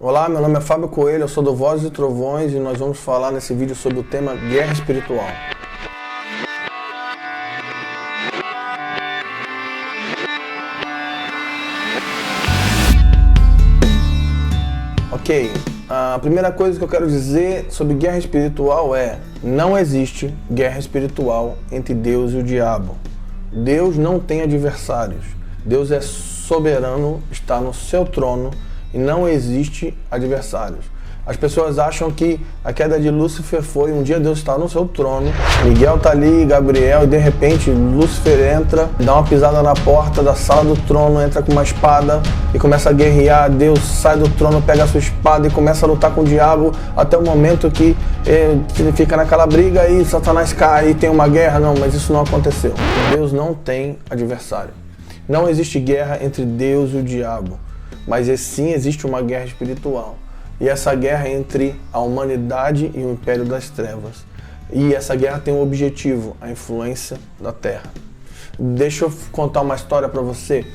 Olá, meu nome é Fábio Coelho, eu sou do Vozes e Trovões e nós vamos falar nesse vídeo sobre o tema Guerra Espiritual. Ok, a primeira coisa que eu quero dizer sobre guerra espiritual é: não existe guerra espiritual entre Deus e o diabo. Deus não tem adversários. Deus é soberano, está no seu trono e não existe adversários. As pessoas acham que a queda de Lúcifer foi um dia Deus está no seu trono, Miguel está ali, Gabriel, e de repente Lúcifer entra, dá uma pisada na porta da sala do trono, entra com uma espada e começa a guerrear. Deus sai do trono, pega a sua espada e começa a lutar com o diabo até o momento que ele fica naquela briga e Satanás cai e tem uma guerra. Não, mas isso não aconteceu. Deus não tem adversário. Não existe guerra entre Deus e o diabo. Mas sim existe uma guerra espiritual. E essa guerra é entre a humanidade e o império das trevas. E essa guerra tem um objetivo: a influência da terra. Deixa eu contar uma história para você.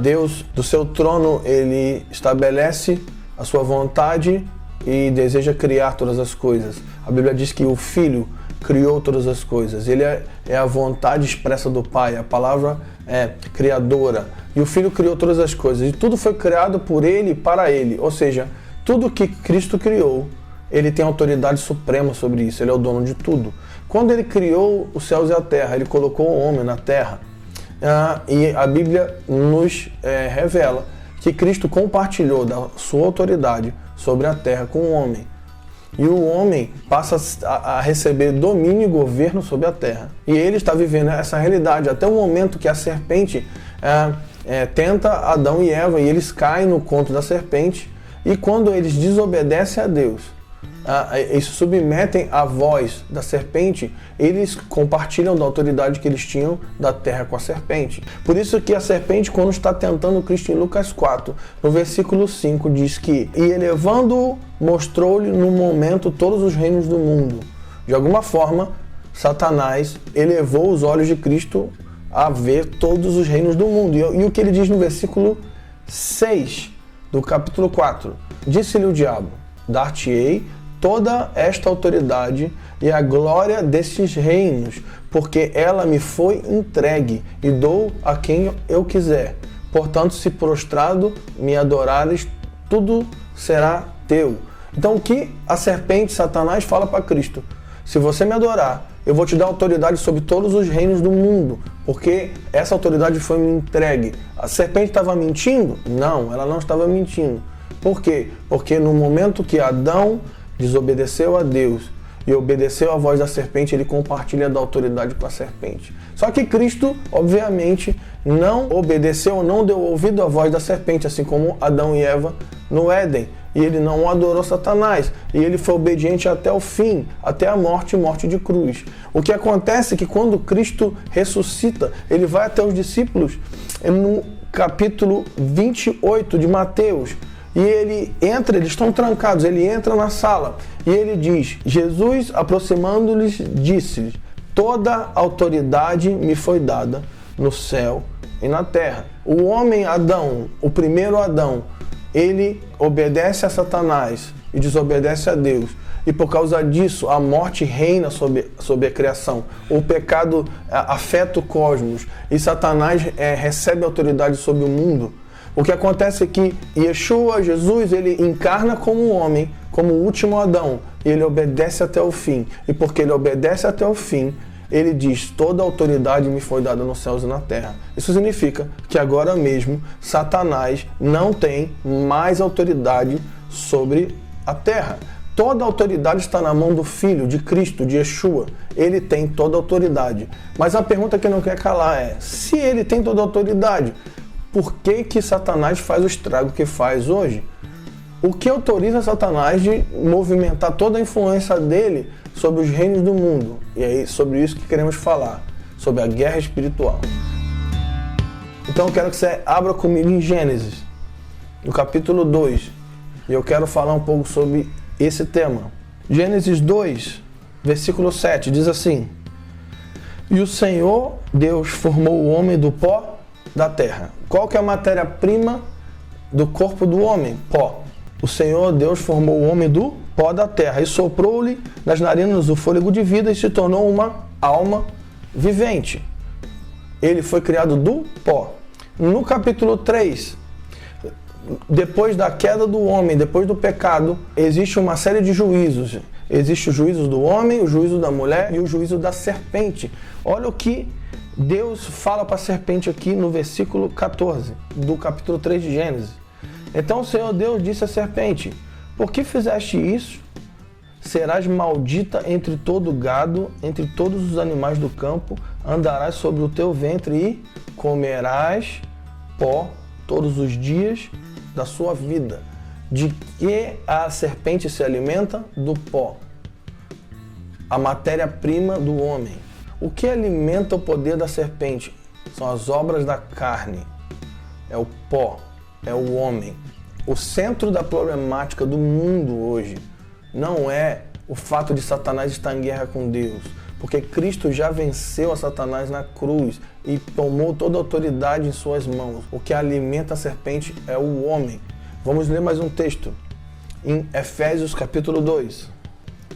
Deus, do seu trono, ele estabelece a sua vontade e deseja criar todas as coisas. A Bíblia diz que o Filho criou todas as coisas. Ele é a vontade expressa do Pai. A palavra é criadora. E o Filho criou todas as coisas. E tudo foi criado por Ele e para Ele. Ou seja, tudo que Cristo criou, Ele tem autoridade suprema sobre isso. Ele é o dono de tudo. Quando Ele criou os céus e a terra, Ele colocou o homem na terra. E a Bíblia nos revela que Cristo compartilhou da sua autoridade sobre a terra com o homem. E o homem passa a receber domínio e governo sobre a terra. E ele está vivendo essa realidade até o momento que a serpente tenta Adão e Eva e eles caem no conto da serpente. E quando eles desobedecem a Deus e se submetem à voz da serpente, eles compartilham da autoridade que eles tinham da terra com a serpente. Por isso que a serpente, quando está tentando Cristo em Lucas 4, no versículo 5, diz que: e elevando-o, mostrou-lhe no momento todos os reinos do mundo. De alguma forma, Satanás elevou os olhos de Cristo a ver todos os reinos do mundo. E o que ele diz no versículo 6 do capítulo 4? Disse-lhe o diabo: dar-te-ei toda esta autoridade e a glória destes reinos, porque ela me foi entregue e dou a quem eu quiser. Portanto, se prostrado me adorares, tudo será teu. Então, o que a serpente, Satanás, fala para Cristo? Se você me adorar, eu vou te dar autoridade sobre todos os reinos do mundo, porque essa autoridade foi me entregue. A serpente estava mentindo? Não, ela não estava mentindo. Por quê? Porque no momento que Adão desobedeceu a Deus e obedeceu à voz da serpente, ele compartilha da autoridade com a serpente. Só que Cristo, obviamente, não obedeceu, não deu ouvido à voz da serpente, assim como Adão e Eva no Éden. E ele não adorou Satanás. E ele foi obediente até o fim, até a morte de cruz. O que acontece é que quando Cristo ressuscita, ele vai até os discípulos no capítulo 28 de Mateus. E ele entra, eles estão trancados, ele entra na sala e ele diz: Jesus, aproximando-lhes, disse-lhes: toda autoridade me foi dada no céu e na terra. O homem Adão, o primeiro Adão, ele obedece a Satanás e desobedece a Deus. E por causa disso, a morte reina sobre a criação. O pecado afeta o cosmos e Satanás recebe autoridade sobre o mundo. O que acontece é que Yeshua, Jesus, ele encarna como homem, como o último Adão, e ele obedece até o fim. E porque ele obedece até o fim, ele diz: toda autoridade me foi dada nos céus e na terra. Isso significa que agora mesmo Satanás não tem mais autoridade sobre a terra. Toda a autoridade está na mão do Filho, de Cristo, de Yeshua. Ele tem toda a autoridade. Mas a pergunta que não quer calar é: se ele tem toda a autoridade, por que Satanás faz o estrago que faz hoje? O que autoriza Satanás de movimentar toda a influência dele sobre os reinos do mundo? E é sobre isso que queremos falar, sobre a guerra espiritual. Então eu quero que você abra comigo em Gênesis, no capítulo 2, e eu quero falar um pouco sobre esse tema. Gênesis 2, versículo 7, diz assim: e o Senhor Deus formou o homem do pó da terra. Qual que é a matéria-prima do corpo do homem? Pó. O Senhor Deus formou o homem do pó da terra e soprou-lhe nas narinas o fôlego de vida e se tornou uma alma vivente. Ele foi criado do pó. No capítulo 3, depois da queda do homem, depois do pecado, existe uma série de juízos. Existe o juízo do homem, o juízo da mulher e o juízo da serpente. Olha o que Deus fala para a serpente aqui no versículo 14 do capítulo 3 de Gênesis. Então o Senhor Deus disse à serpente: por que fizeste isso? Serás maldita entre todo o gado, entre todos os animais do campo, andarás sobre o teu ventre e comerás pó todos os dias da sua vida. De que a serpente se alimenta? Do pó. A matéria-prima do homem. O que alimenta o poder da serpente? São as obras da carne. É o pó, é o homem. O centro da problemática do mundo hoje não é o fato de Satanás estar em guerra com Deus, porque Cristo já venceu a Satanás na cruz e tomou toda a autoridade em suas mãos. O que alimenta a serpente é o homem. Vamos ler mais um texto em Efésios capítulo 2.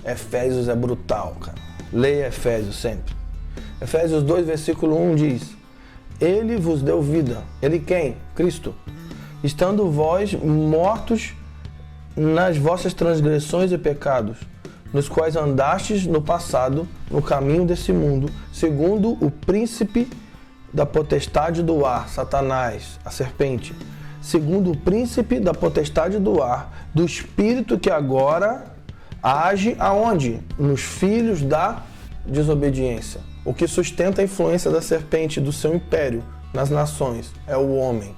Efésios é brutal, cara. Leia Efésios sempre. Efésios 2, versículo 1 diz: Ele vos deu vida. Ele quem? Cristo. Estando vós mortos nas vossas transgressões e pecados, nos quais andastes no passado, no caminho desse mundo, segundo o príncipe da potestade do ar, Satanás, a serpente, segundo o príncipe da potestade do ar, do espírito que agora age aonde? Nos filhos da desobediência. O que sustenta a influência da serpente do seu império nas nações é o homem,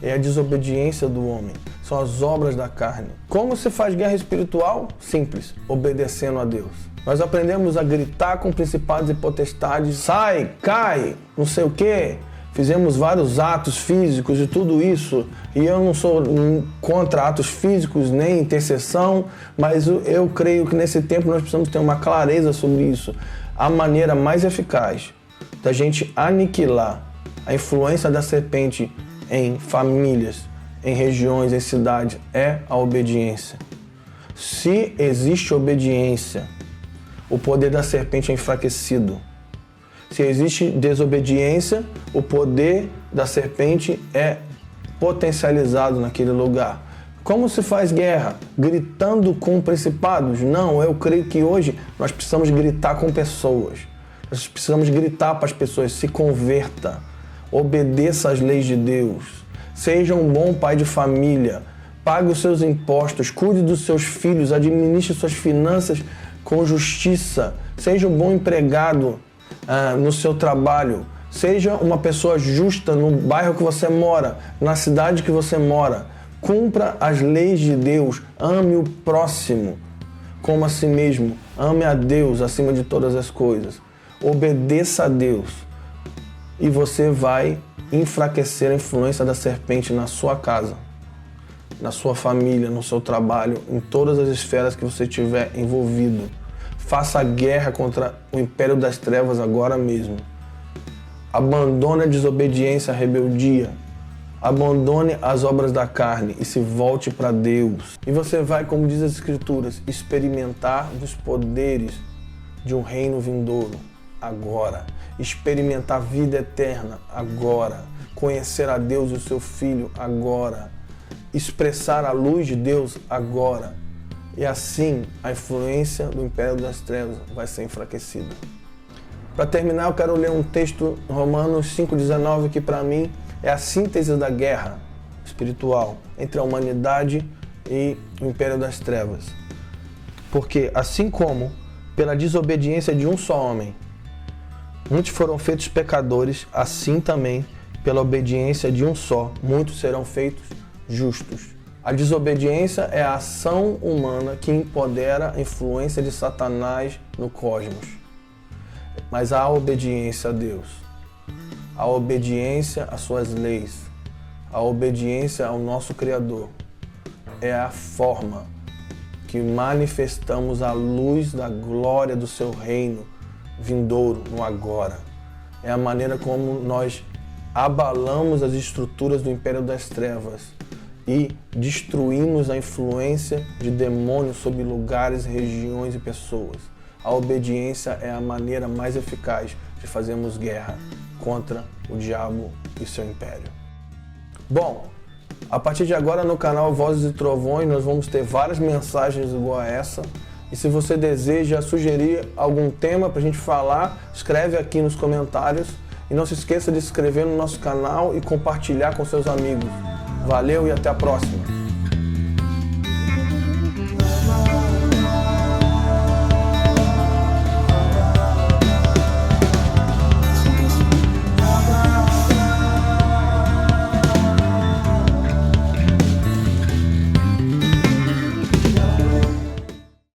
é a desobediência do homem, são as obras da carne. Como se faz guerra espiritual? Simples, obedecendo a Deus. Nós aprendemos a gritar com principados e potestades: sai, cai, não sei o quê. Fizemos vários atos físicos e tudo isso, e eu não sou contra atos físicos nem intercessão, mas eu creio que nesse tempo nós precisamos ter uma clareza sobre isso. A maneira mais eficaz da gente aniquilar a influência da serpente em famílias, em regiões, em cidades, é a obediência. Se existe obediência, o poder da serpente é enfraquecido. Se existe desobediência, o poder da serpente é potencializado naquele lugar. Como se faz guerra? Gritando com principados? Não, eu creio que hoje nós precisamos gritar com pessoas. Nós precisamos gritar para as pessoas: se converta, obedeça às leis de Deus, seja um bom pai de família, pague os seus impostos, cuide dos seus filhos, administre suas finanças com justiça, seja um bom empregado no seu trabalho, seja uma pessoa justa no bairro que você mora, na cidade que você mora. Cumpra as leis de Deus, ame o próximo como a si mesmo, ame a Deus acima de todas as coisas, obedeça a Deus e você vai enfraquecer a influência da serpente na sua casa, na sua família, no seu trabalho, em todas as esferas que você estiver envolvido. Faça guerra contra o império das trevas agora mesmo. Abandone a desobediência, a rebeldia. Abandone as obras da carne e se volte para Deus. E você vai, como diz as Escrituras, experimentar dos poderes de um reino vindouro agora. Experimentar a vida eterna agora. Conhecer a Deus e o seu Filho agora. Expressar a luz de Deus agora. E assim a influência do império das trevas vai ser enfraquecida. Para terminar, eu quero ler um texto, Romanos 5,19, que para mim é a síntese da guerra espiritual entre a humanidade e o império das trevas. Porque assim como pela desobediência de um só homem muitos foram feitos pecadores, assim também pela obediência de um só muitos serão feitos justos. A desobediência é a ação humana que empodera a influência de Satanás no cosmos. Mas a obediência a Deus, a obediência às suas leis, a obediência ao nosso Criador é a forma que manifestamos a luz da glória do seu reino vindouro no agora. É a maneira como nós abalamos as estruturas do império das trevas e destruímos a influência de demônios sobre lugares, regiões e pessoas. A obediência é a maneira mais eficaz de fazermos guerra contra o diabo e seu império. Bom, a partir de agora no canal Vozes e Trovões nós vamos ter várias mensagens igual a essa. E se você deseja sugerir algum tema para a gente falar, escreve aqui nos comentários. E não se esqueça de se inscrever no nosso canal e compartilhar com seus amigos. Valeu e até a próxima!